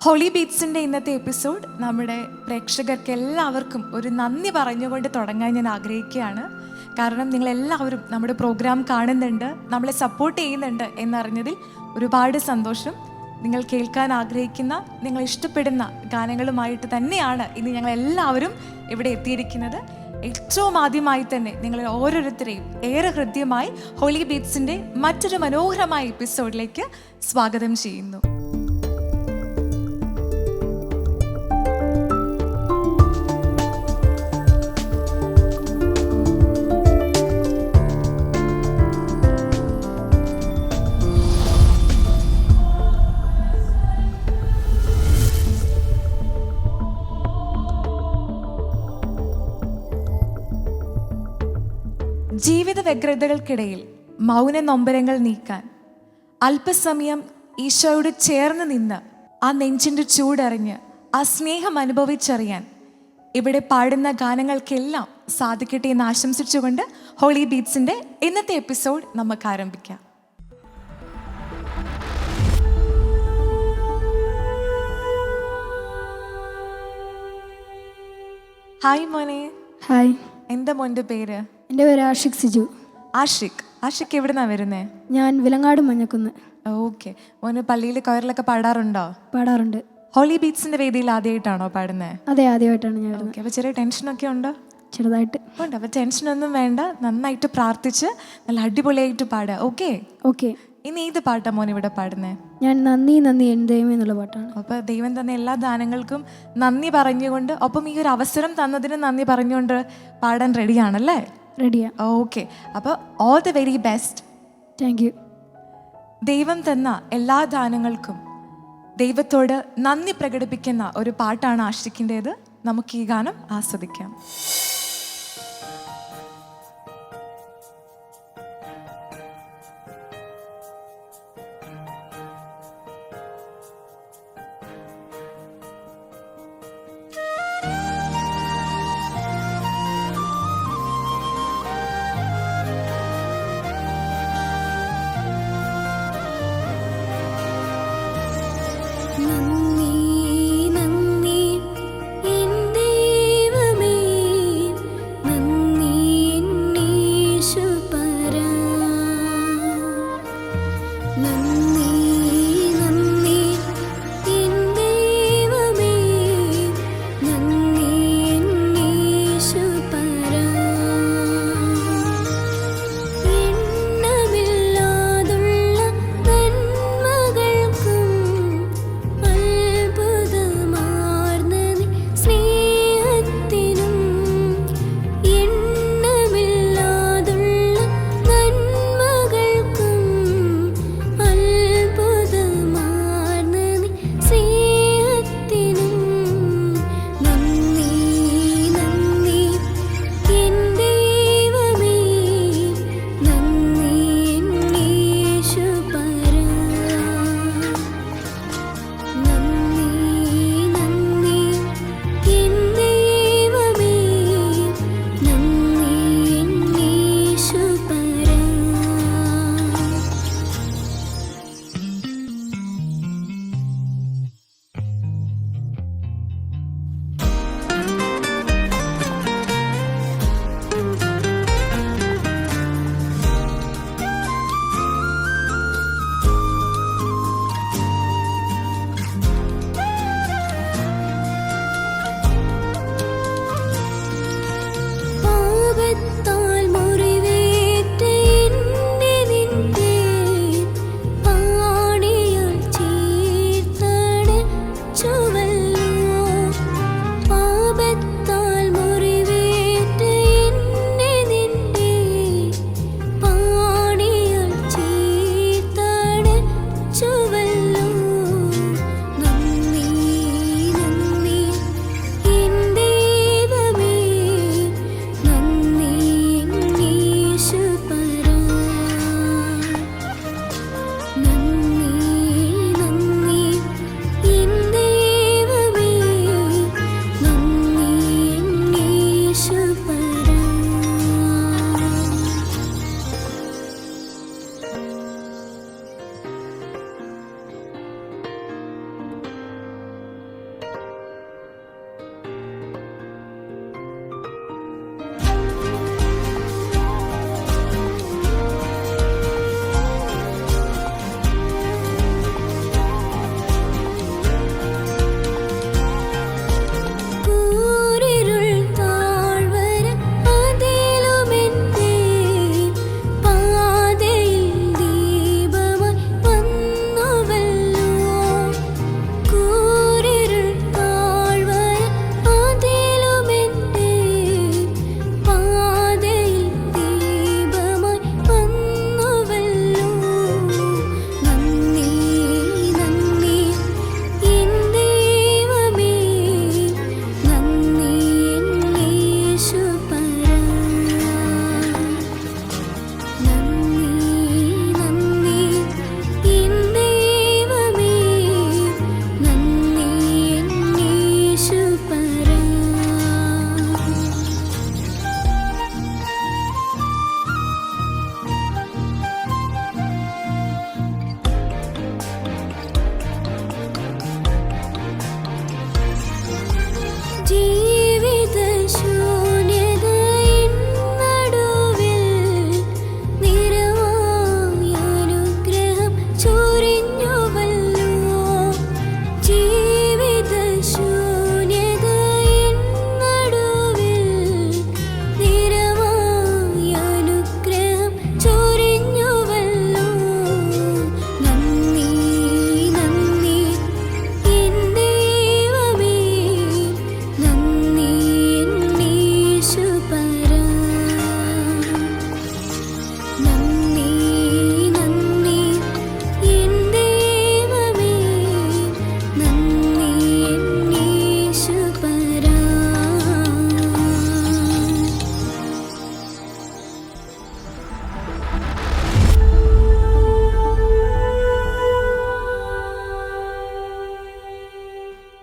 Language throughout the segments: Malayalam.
ഹോളി ബീറ്റ്സിൻ്റെ ഇന്നത്തെ എപ്പിസോഡ് നമ്മുടെ പ്രേക്ഷകർക്ക് എല്ലാവർക്കും ഒരു നന്ദി പറഞ്ഞുകൊണ്ട് തുടങ്ങാൻ ഞാൻ ആഗ്രഹിക്കുകയാണ്. കാരണം നിങ്ങളെല്ലാവരും നമ്മുടെ പ്രോഗ്രാം കാണുന്നുണ്ട്, നമ്മളെ സപ്പോർട്ട് ചെയ്യുന്നുണ്ട് എന്നറിഞ്ഞതിൽ ഒരുപാട് സന്തോഷം. നിങ്ങൾ കേൾക്കാൻ ആഗ്രഹിക്കുന്ന, നിങ്ങൾ ഇഷ്ടപ്പെടുന്ന ഗാനങ്ങളുമായിട്ട് തന്നെയാണ് ഇന്ന് ഞങ്ങളെല്ലാവരും ഇവിടെ എത്തിയിരിക്കുന്നത്. ഏറ്റവും ആദ്യമായി തന്നെ നിങ്ങൾ ഓരോരുത്തരെയും ഏറെ ഹൃദ്യമായി ഹോളി ബീറ്റ്സിൻ്റെ മറ്റൊരു മനോഹരമായ എപ്പിസോഡിലേക്ക് സ്വാഗതം ചെയ്യുന്നു. ജീവിത വ്യഗ്രതകൾക്കിടയിൽ മൗന നൊമ്പരങ്ങൾ നീക്കാൻ അല്പസമയം ഈശോയോട് ചേർന്ന് നിന്ന് ആ നെഞ്ചിൻ്റെ ചൂടറിഞ്ഞ് ആ സ്നേഹം അനുഭവിച്ചറിയാൻ ഇവിടെ പാടുന്ന ഗാനങ്ങൾക്കെല്ലാം സാധിക്കട്ടെ എന്ന് ആശംസിച്ചുകൊണ്ട് ഹോളി ബീറ്റ്സിൻ്റെ ഇന്നത്തെ എപ്പിസോഡ് നമുക്ക് ആരംഭിക്കാം. ഹായ് മോനെ. ഹായ്. എന്താ മോൻ്റെ പേര്? എൻ്റെ പേര് ആഷിഖ് സിജു. ആഷിഖ് എവിടുന്നാണ് വരുന്നത്? ഞാൻ വിലങ്ങാട് മഞ്ഞക്കുന്ന്. ഓക്കെ. മോന് പള്ളിയിൽ കൊയറിലൊക്കെ പാടാറുണ്ടോ? പാടാറുണ്ട്. ഹോളി ബീറ്റ്സിന്റെ വേദിയിൽ ആദ്യമായിട്ടാണോ പാടുന്നത്? അതെ, ആദ്യമായിട്ടാണ് ഞാൻ. ഓക്കെ. അപ്പോൾ ചെറിയ ടെൻഷനൊക്കെ ഉണ്ടോ? ചെറുതായിട്ട് ഉണ്ട്. അപ്പോൾ ടെൻഷനൊന്നും വേണ്ട, നന്നായിട്ട് പ്രാർത്ഥിച്ച് നല്ല അടിപൊളിയായിട്ട് പാടുക. Okay okay. ഇനി ഏത് പാട്ടാ മോൻ ഇവിടെ പാടുന്നത്? ഞാൻ നന്ദി നന്ദി എൻ്റെ ദൈവമേ എന്നുള്ള പാട്ടാണ്. അപ്പോൾ ദൈവം തന്ന എല്ലാ ദാനങ്ങൾക്കും നന്ദി പറഞ്ഞുകൊണ്ട്, ഒപ്പം ഈ ഒരു അവസരം തന്നതിന് നന്ദി പറഞ്ഞുകൊണ്ട് പാടാൻ റെഡിയാണല്ലേ? റെഡിയാ. ഓക്കെ. അപ്പോൾ all the very best. Thank U. ദൈവം തന്ന എല്ലാ ദാനങ്ങൾക്കും ദൈവത്തോട് നന്ദി പ്രകടിപ്പിക്കുന്ന ഒരു പാട്ടാണ് ആഷിഖിൻ്റേത്. നമുക്ക് ഈ ഗാനം ആസ്വദിക്കാം. നന്ദി നന്ദി എൻ ദൈവമേ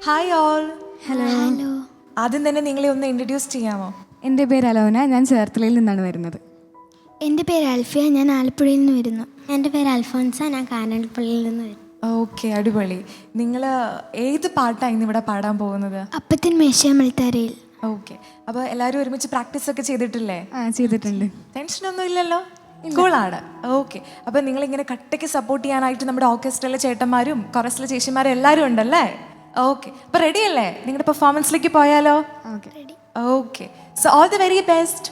ഹായ് ഓൾ. ഹലോ. ആദ്യം തന്നെ നിങ്ങളെ ഒന്ന് ഇൻട്രൊഡ്യൂസ് ചെയ്യാമോ? എൻ്റെ പേര് അലോന, ഞാൻ ചേർത്തലയിൽ നിന്നാണ് വരുന്നത്. എൻ്റെ പേര് അൽഫിയ, ഞാൻ ആലപ്പുഴയിൽ നിന്ന് വരുന്നു. എൻ്റെ പേര് അൽഫോൻസ, ഞാൻ കാനാടിപ്പള്ളിയിൽ നിന്ന് വരുന്നു. ഓക്കെ, അടിപൊളി. നിങ്ങൾ ഏത് പാട്ടാണ് ഇന്ന് ഇവിടെ പാടാൻ പോകുന്നത്? അപ്പത്തിൻ മേശാമൽത്താരയിൽ. ഓക്കെ, അപ്പോൾ എല്ലാവരും ഒരുമിച്ച് പ്രാക്ടീസ് ഒക്കെ ചെയ്തിട്ടില്ലേ? ചെയ്തിട്ടുണ്ട്. ടെൻഷനൊന്നും ഇല്ലല്ലോ? കൂളാണ്. ഓക്കെ, അപ്പോൾ നിങ്ങളിങ്ങനെ കട്ടയ്ക്ക് സപ്പോർട്ട് ചെയ്യാനായിട്ട് നമ്മുടെ ഓർക്കസ്ട്രയിലെ ചേട്ടന്മാരും കൊറസിലെ ചേച്ചിമാരും എല്ലാവരും ഉണ്ടല്ലേ? ഓക്കെ, അപ്പോൾ റെഡി അല്ലേ? നിങ്ങളുടെ പെർഫോമൻസിലേക്ക് പോയാലോ? Okay. Okay, so all the very best.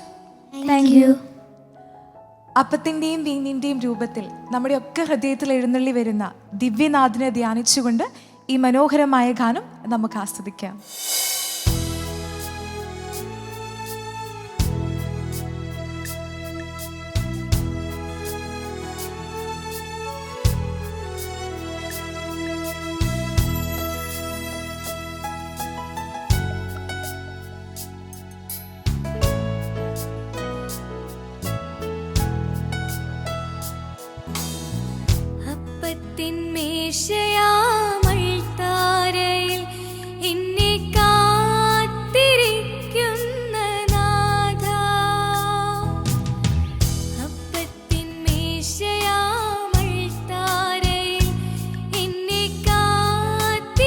Thank you. അപ്പത്തിൻ്റെയും വീഞ്ഞിൻ്റെയും രൂപത്തിൽ നമ്മുടെ ഒക്കെ ഹൃദയത്തിൽ എഴുന്നള്ളി വരുന്ന ദിവ്യനാഥിനെ ധ്യാനിച്ചുകൊണ്ട് ഈ മനോഹരമായ ഗാനം നമുക്ക് ആസ്വദിക്കാം. മേശയാമൾത്താരയിൽ എന്നെ കാത്തിരിക്കുന്ന നാഥാ, അപ്പത്തിൻ മേശയാമൾത്താരയിൽ എന്നെ കാത്തിരിക്കുന്ന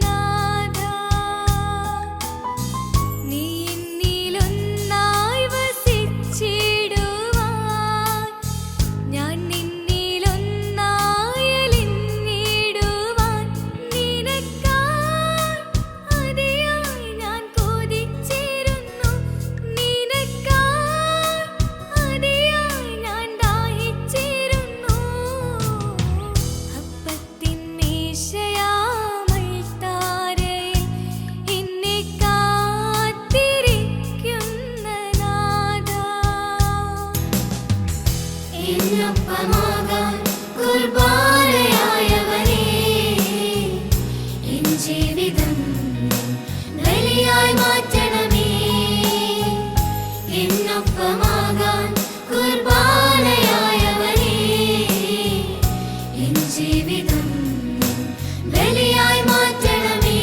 നാഥാ, നീ എന്നിലൊന്നായി വസിച്ചിടുവാൻ ഞാൻ എന്നൊപ്പമാകാൻ കുർബാനയായവനേ, എൻ ജീവിതം ബലിയായി മാറ്റണമേ. എന്നൊപ്പമാകാൻ കുർബാനയായവനേ, എൻ ജീവിതം ബലിയായി മാറ്റണമേ.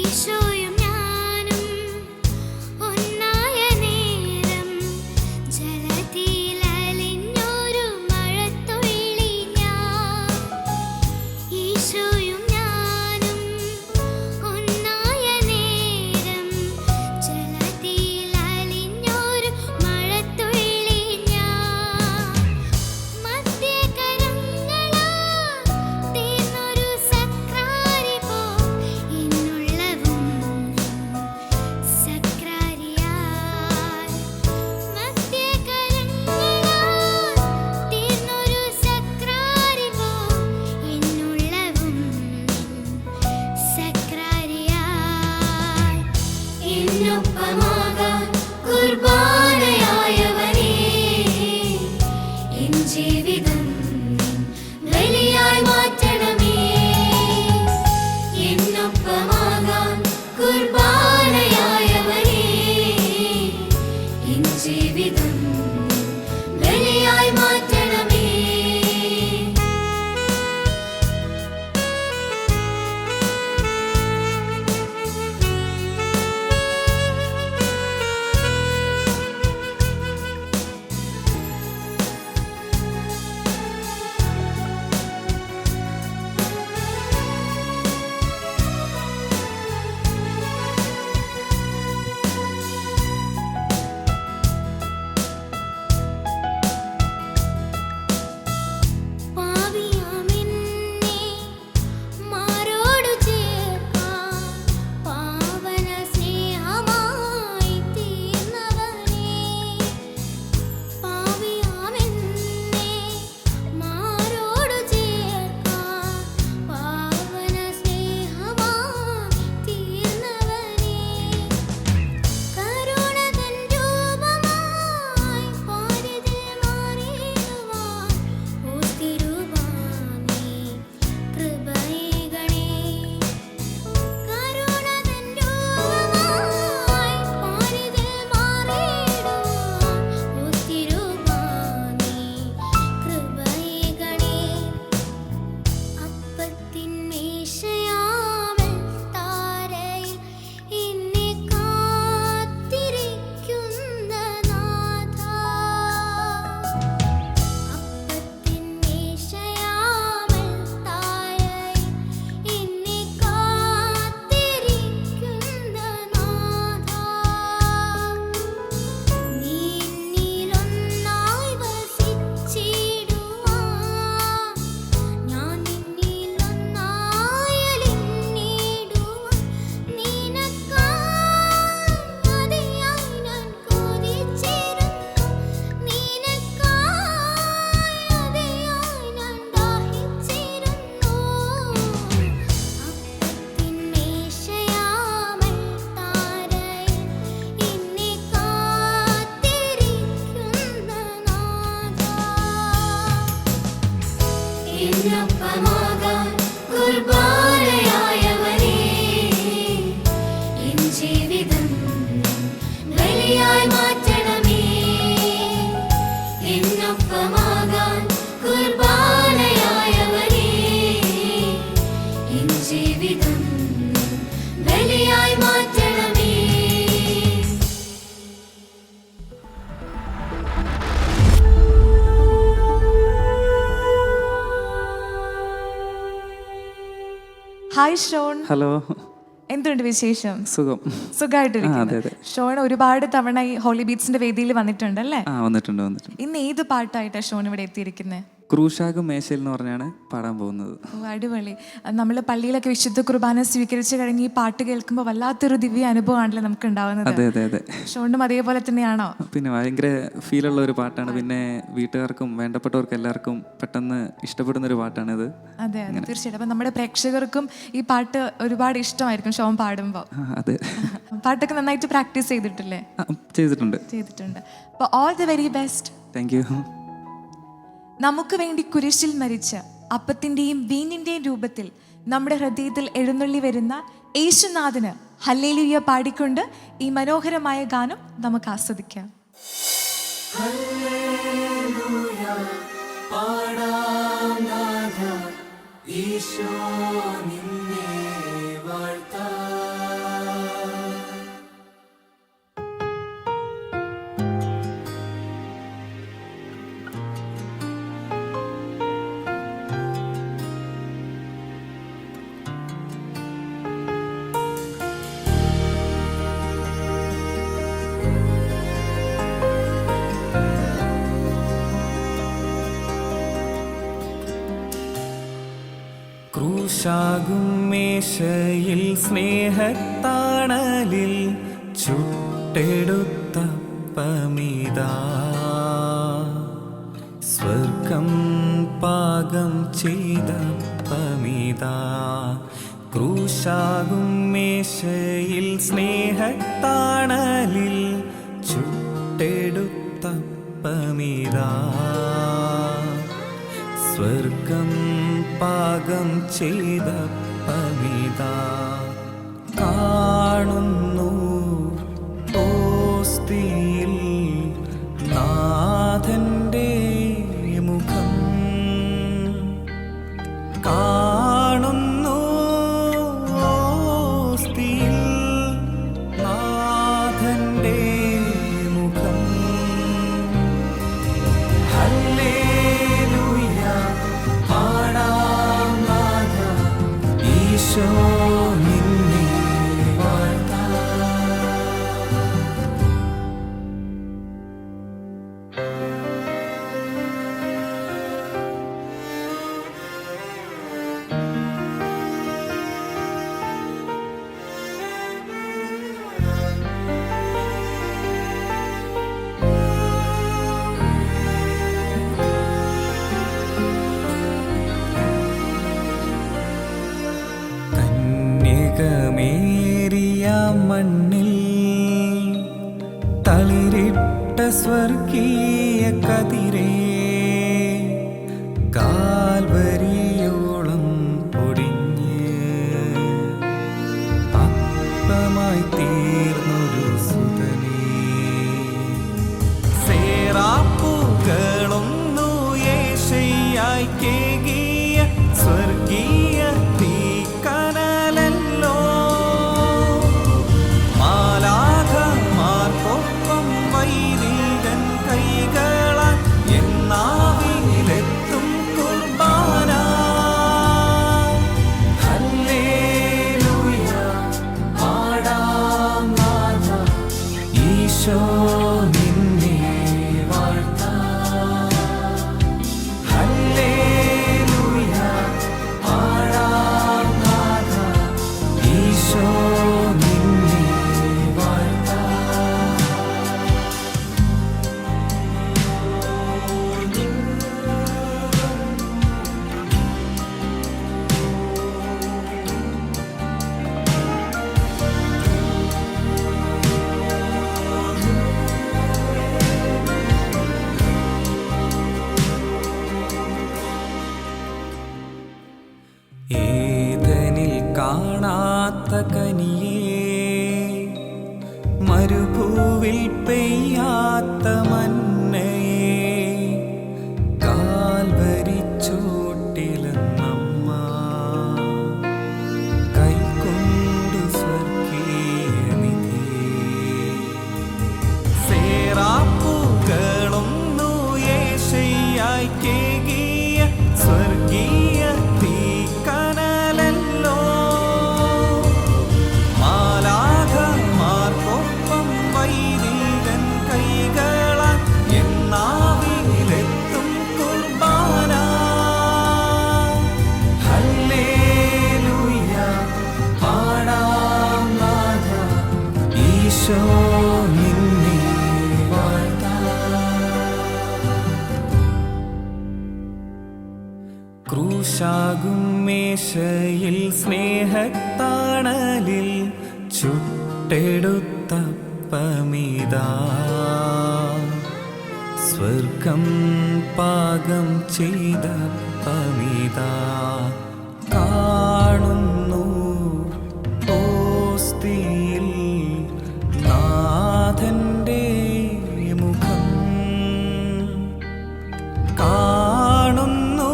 ഈശോയും ഞാനും ഒന്നായ നേരം ജലത്തിലലിഞ്ഞൊരു മഴത്തുള്ളി ഞാൻ. ഈശോയും ഞാനും ഒന്നായ നേരം ജലത്തിലലിഞ്ഞൊരു മഴത്തുള്ളി ഞാൻ. മധ്യകരങ്ങളാ തീർന്നൊരു സക്രാരി പോ എന്നുള്ളവും എൻ ജീവിതം ബലിയായി മാറ്റണമേ. ഹായ് ഷോൺ, ഹലോ, എന്തുണ്ട് വിശേഷം? സുഖം. സുഖമായിട്ടിരിക്കുന്നു. ഷോൺ ഒരുപാട് തവണ ഈ ഹോളി ബീറ്റ്സിന്റെ വേദിയിൽ വന്നിട്ടുണ്ട് അല്ലേ? വന്നിട്ടുണ്ട്. ഇന്ന് ഏത് പാട്ടായിട്ടാണ് ഷോൺ ഇവിടെ എത്തിയിരിക്കുന്നത്? ക്രൂശാകും മേശയിൽ എന്ന് പറഞ്ഞാണ് പാടാൻ പോകുന്നത്. ഓ, അടിപൊളി. നമ്മൾ പള്ളിയിലൊക്കെ വിശുദ്ധ കുർബാന സ്വീകരിച്ചു കഴിഞ്ഞ് ഈ പാട്ട് കേൾക്കുമ്പോൾ വല്ലാത്തൊരു ദിവ്യ അനുഭവമാണല്ലോ നമുക്ക് ഉണ്ടാവുന്നത്. അതെ അതെ അതെ. ഷോണും അതേപോലെ തന്നെയാണോ? പിന്നെ ഭയങ്കര ഫീലുള്ള ഒരു പാട്ടാണ്. പിന്നെ വീട്ടുകാർക്കും വേണ്ടപ്പെട്ടവർക്കും എല്ലാവർക്കും പെട്ടെന്ന് ഇഷ്ടപ്പെടുന്ന ഒരു പാട്ടാണിത്. അതെ അതെ, തീർച്ചയായിട്ടും. അപ്പം നമ്മുടെ പ്രേക്ഷകർക്കും ഈ പാട്ട് ഒരുപാട് ഇഷ്ടമായിരിക്കും ഷോൺ പാടുമ്പോൾ. അതെ. പാട്ടൊക്കെ നന്നായിട്ട് പ്രാക്ടീസ് ചെയ്തിട്ടില്ലേ? ചെയ്തിട്ടുണ്ട്. അപ്പോൾ all the very best. Thank U. നമുക്ക് വേണ്ടി കുരിശിൽ മരിച്ച അപ്പത്തിൻ്റെയും വീഞ്ഞിൻ്റെയും രൂപത്തിൽ നമ്മുടെ ഹൃദയത്തിൽ എഴുന്നള്ളി വരുന്ന യേശുനാഥന് ഹല്ലേലൂയ പാടിക്കൊണ്ട് ഈ മനോഹരമായ ഗാനം നമുക്ക് ആസ്വദിക്കാം. ക്രൂശാകും മേശയിൽ സ്നേഹത്താണലിൽ ചുട്ടെടുത്തപ്പമിതാ, സ്വർഗം പാകം ചെയ്തപ്പമിതാ. ക്രൂശാകും മേശയിൽ സ്നേഹത്താണലിൽ ചുട്ടെടുത്തപ്പമിതാ, സ്വർഗം പാകം ചെയ്തപ്പമിതാ. കാണുന്നു ഓസ്തിയിൽ നാഥന്റെ മുഖം, കാണുന്നു ഓസ്തിയിൽ നാഥന്റെ മുഖം. ഹല്ലേലൂയ പാടാം നാഥ, ഈശോ നിന്നെ വാഴ്ത്താം. കന്യകമേറിയ മണ്ണിൽ തളിരിട്ട സ്വർഗീയ കതിരേ, കാൽവരിയോളം പൊടിഞ്ഞ് അപ്പമായി തീർന്നൊരു സുതനേ. സേറാപ്പുകളൊന്നു യേശയ്യായി കേകിയ സ്വർഗീയ തീക്കനലല്ലോ, മാലാഖമാർക്കൊപ്പം വൈദികൻ കൈകളാൽ എന്നാവിലെത്തും കുർബാന. ഹല്ലേലൂയ പാടാം നാഥ, ഈശോ നിന്നെ വാഴ്ത്താം. ഹല്ലേലൂയ പാടാം നാഥ, ഈശോ നിന്നെ വാഴ്ത്താം. ഏദനിൽ കാണാത്ത കനിയേ, മരുഭൂവിൽ പെയ്യാത്ത മന്നയേ, കാൽവരി ചോട്ടിലെന്നമ്മ മേശയിൽ സ്നേഹത്താണലിൽ ചുട്ടെടുത്തപ്പമിതാ സ്വർഗം പാകം ചെയ്ത പമിതാ കാണുന്നു ഓസ്തിയിൽ നാഥന്റെ മുഖം കാണുന്നു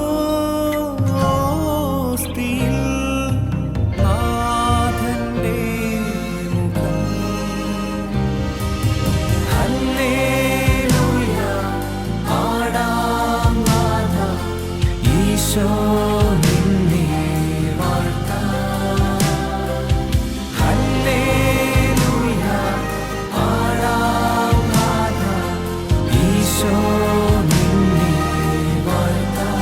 ഓസ്തിയിൽ നാഥന്റെ മുഖം ഹല്ലേലൂയ പാടാം നാഥ ഈശോ നിന്നെ വാഴ്ത്താം ഹല്ലേലൂയ പാടാം നാഥ ഈശോ നിന്നെ വാഴ്ത്താം.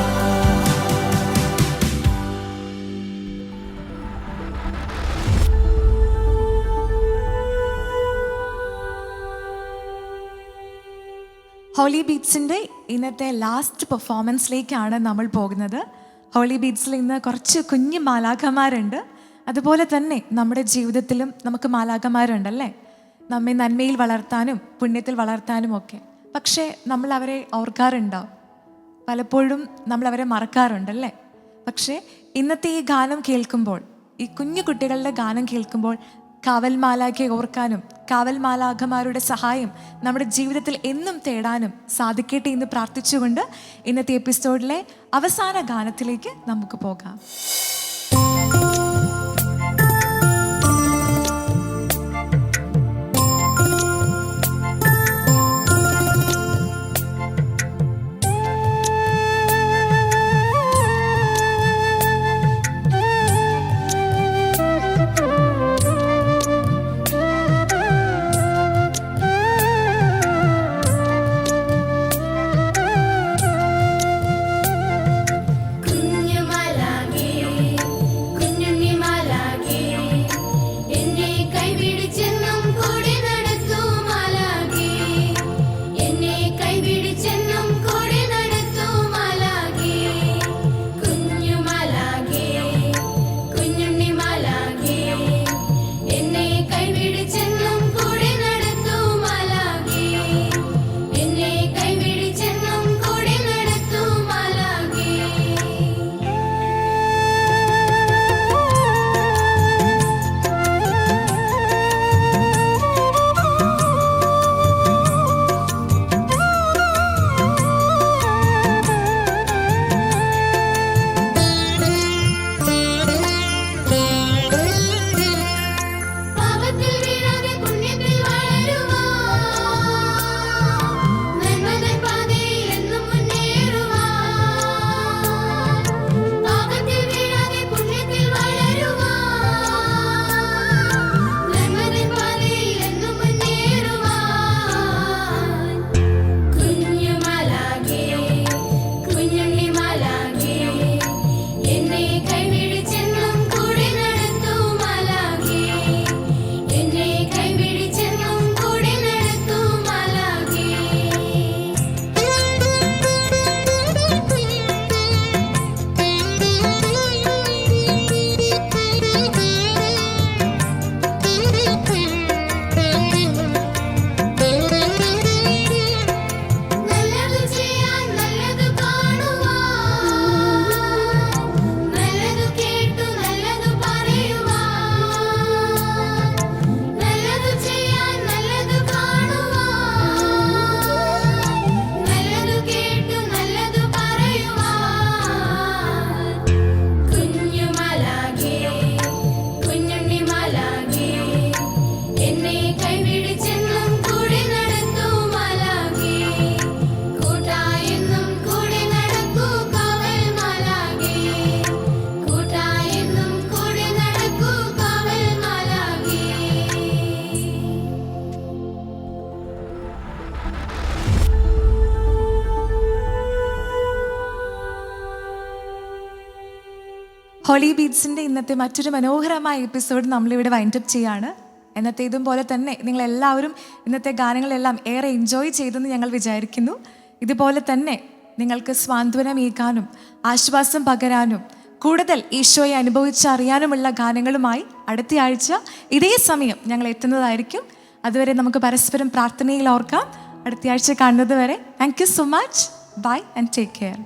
ഹോളി ബീറ്റ്സിൻ്റെ ഇന്നത്തെ ലാസ്റ്റ് പെർഫോമൻസിലേക്കാണ് നമ്മൾ പോകുന്നത്. ഹോളി ബീറ്റ്സിൽ ഇന്ന് കുറച്ച് കുഞ്ഞു മാലാഖമാരുണ്ട്. അതുപോലെ തന്നെ നമ്മുടെ ജീവിതത്തിലും നമുക്ക് മാലാഖമാരുണ്ടല്ലേ, നമ്മെ നന്മയിൽ വളർത്താനും പുണ്യത്തിൽ വളർത്താനും ഒക്കെ. പക്ഷേ നമ്മൾ അവരെ ഓർക്കാറുണ്ടോ? പലപ്പോഴും നമ്മൾ അവരെ മറക്കാറുണ്ടല്ലേ. പക്ഷേ ഇന്നത്തെ ഈ ഗാനം കേൾക്കുമ്പോൾ, ഈ കുഞ്ഞു കുട്ടികളുടെ ഗാനം കേൾക്കുമ്പോൾ കാവൽ മാലാഖയെ ഓർക്കാനും കാവൽ മാലാഖമാരുടെ സഹായം നമ്മുടെ ജീവിതത്തിൽ എന്നും തേടാനും സാധിക്കട്ടെ എന്ന് പ്രാർത്ഥിച്ചുകൊണ്ട് ഇന്നത്തെ എപ്പിസോഡിലെ അവസാന ഗാനത്തിലേക്ക് നമുക്ക് പോകാം. കുഞ്ഞുമലാകെ ഹോളി ബീറ്റ്സിൻ്റെ ഇന്നത്തെ മറ്റൊരു മനോഹരമായ എപ്പിസോഡ് നമ്മളിവിടെ വൈൻഡപ്പ് ചെയ്യാണ്. എന്നത്തേതും പോലെ തന്നെ നിങ്ങളെല്ലാവരും ഇന്നത്തെ ഗാനങ്ങളെല്ലാം ഏറെ എൻജോയ് ചെയ്തെന്ന് ഞങ്ങൾ വിചാരിക്കുന്നു. ഇതുപോലെ തന്നെ നിങ്ങൾക്ക് സ്വാന്തനമേകാനും ആശ്വാസം പകരാനും കൂടുതൽ ഈശോയെ അനുഭവിച്ചറിയാനുമുള്ള ഗാനങ്ങളുമായി അടുത്ത ആഴ്ച ഇതേ സമയം ഞങ്ങൾ എത്തുന്നതായിരിക്കും. അതുവരെ നമുക്ക് പരസ്പരം പ്രാർത്ഥനയിൽ ഓർക്കാം. അടുത്ത ആഴ്ച കാണുന്നത് വരെ thank you so much. Bye and take care.